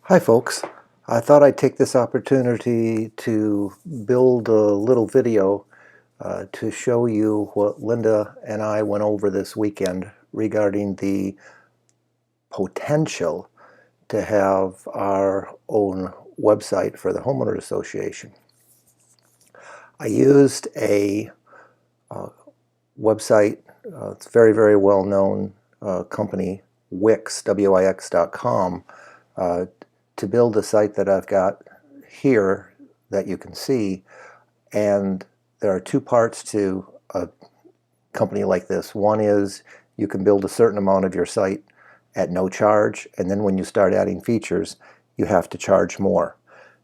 Hi folks, I thought I'd take this opportunity to build a little video to show you what Linda and I went over this weekend regarding the potential to have our own website for the homeowner association. I used a website, it's a very well known company, Wix, Wix.com, to build a site that I've got here that you can see. And there are two parts to a company like this. One is you can build a certain amount of your site at no charge, and then when you start adding features, you have to charge more.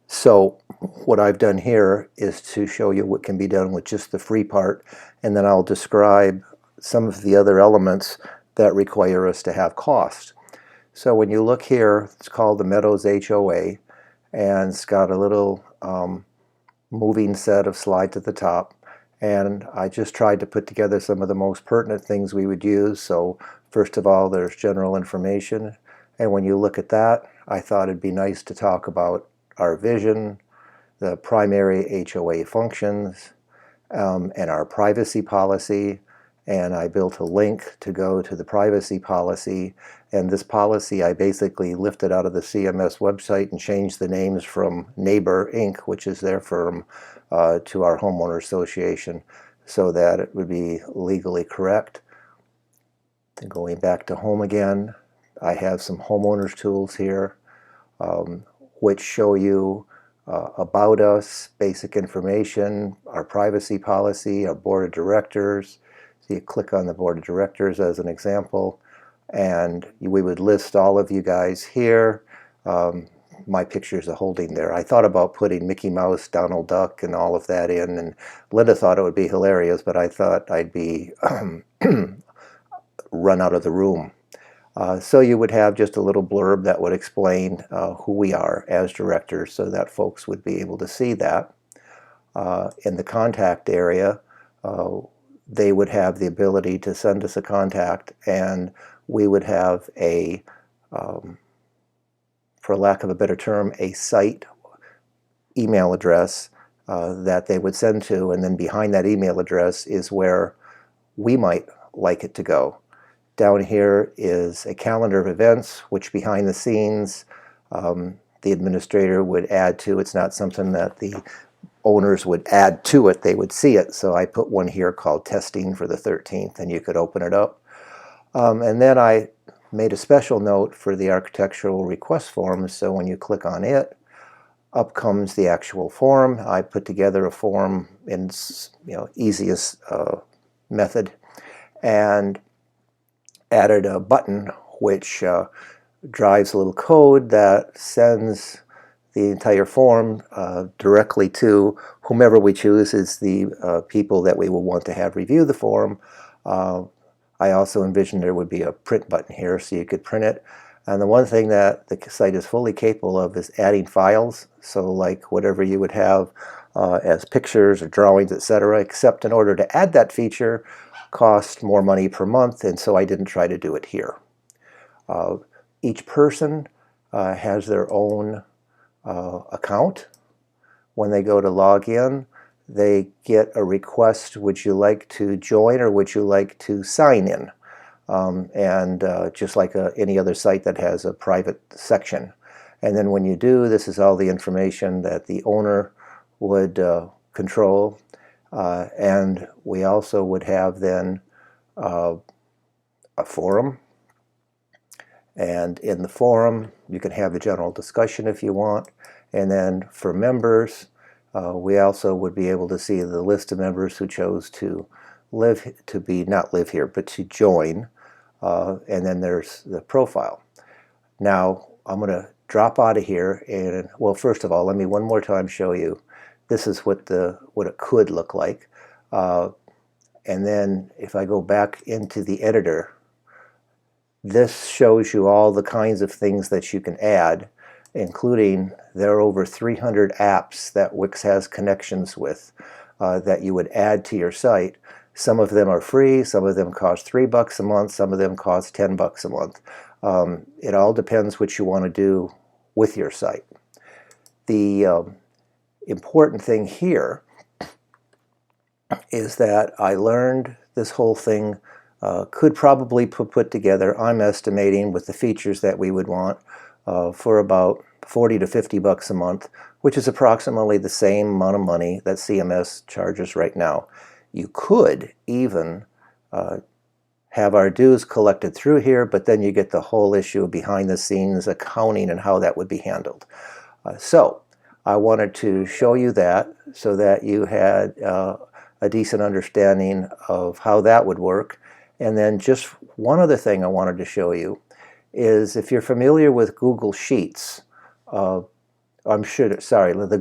So what I've done here is to show you what can be done with just the free part, and then I'll describe some of the other elements that require us to have cost. So when you look here, it's called TheMeadows HOA, and it's got a little moving set of slides at the top. And I just tried to put together some of the most pertinent things we would use. So first of all, there's general information. And when you look at that, I thought it'd be nice to talk about our vision, the primary HOA functions, and our privacy policy. And I built a link to go to the privacy policy. And this policy I basically lifted out of the CMS website and changed the names from Neighbor Inc., which is their firm, to our homeowner association so that it would be legally correct. Then going back to home again, I have some homeowners tools here which show you about us, basic information, our privacy policy, our board of directors. So you click on the board of directors as an example, and we would list all of you guys here. My pictures are holding there. I thought about putting Mickey Mouse, Donald Duck, and all of that in, and Linda thought it would be hilarious, but I thought I'd be run out of the room. So you would have just a little blurb that would explain who we are as directors so that folks would be able to see that. In the contact area, they would have the ability to send us a contact, and we would have a, for lack of a better term, a site email address that they would send to, and then behind that email address is where we might like it to go. Down here is a calendar of events, which behind the scenes the administrator would add to. It's not something that the owners would add to it, they would see it. So I put one here called Testing for the 13th, and you could open it up. And then I made a special note for the architectural request form, so when you click on it, up comes the actual form. I put together a form in easiest method and added a button which drives a little code that sends the entire form directly to whomever we choose is the people that we will want to have review the form. I also envisioned there would be a print button here so you could print it. And the one thing that the site is fully capable of is adding files. So like whatever you would have as pictures or drawings, etc., except in order to add that feature cost more money per month, and so I didn't try to do it here. Each person has their own account. When they go to log in, they get a request, would you like to join or would you like to sign in? Just like any other site that has a private section. And then when you do, this is all the information that the owner would control. And we also would have then a forum. And in the forum, you can have a general discussion if you want. And then for members, we also would be able to see the list of members who chose to not live here, but to join. And then there's the profile. Now, I'm going to drop out of here. And well, first of all, let me one more time show you. This is what it could look like. And then if I go back into the editor, this shows you all the kinds of things that you can add, including there are over 300 apps that Wix has connections with that you would add to your site. Some of them are free, some of them cost $3 a month, some of them cost $10 a month. It all depends what you want to do with your site. The important thing here is that I learned this whole thing could probably put together, I'm estimating, with the features that we would want, for about 40 to 50 bucks a month, which is approximately the same amount of money that CMS charges right now. You could even have our dues collected through here, but then you get the whole issue of behind the scenes accounting and how that would be handled. So I wanted to show you that so that you had a decent understanding of how that would work. And then just one other thing I wanted to show you is, if you're familiar with Google Sheets, the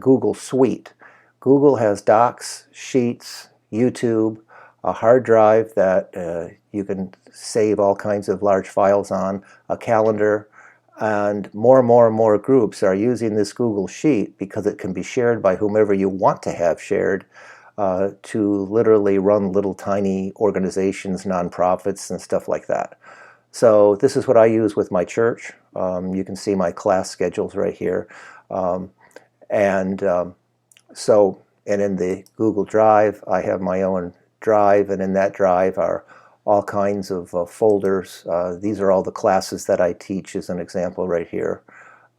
Google Suite. Google has Docs, Sheets, YouTube, a hard drive that you can save all kinds of large files on, a calendar, and more groups are using this Google Sheet because it can be shared by whomever you want to have shared to literally run little tiny organizations, nonprofits, and stuff like that. So this is what I use with my church. You can see my class schedules right here. And in the Google Drive, I have my own drive, and in that drive are all kinds of folders. These are all the classes that I teach, as an example right here.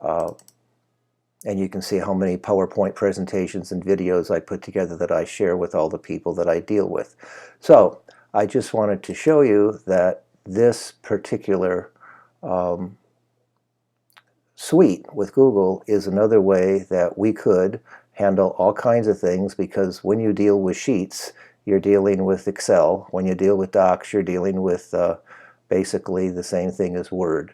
And you can see how many PowerPoint presentations and videos I put together that I share with all the people that I deal with. So I just wanted to show you that this particular suite with Google is another way that we could handle all kinds of things, because when you deal with Sheets, you're dealing with Excel. When you deal with Docs, you're dealing with basically the same thing as Word.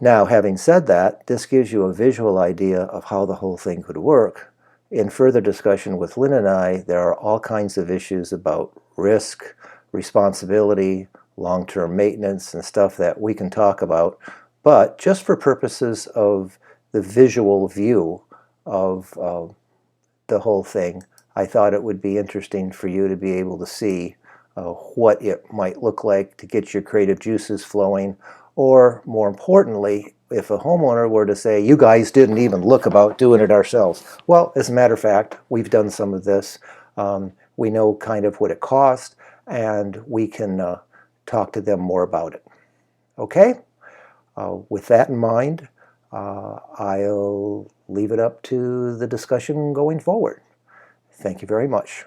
Now, having said that, this gives you a visual idea of how the whole thing could work. In further discussion with Lynn and I, there are all kinds of issues about risk, responsibility, long-term maintenance, and stuff that we can talk about. But just for purposes of the visual view of the whole thing, I thought it would be interesting for you to be able to see what it might look like to get your creative juices flowing. Or more importantly, if a homeowner were to say, you guys didn't even look about doing it ourselves. Well, as a matter of fact, we've done some of this. We know kind of what it cost, and we can talk to them more about it. Okay? With that in mind, I'll leave it up to the discussion going forward. Thank you very much.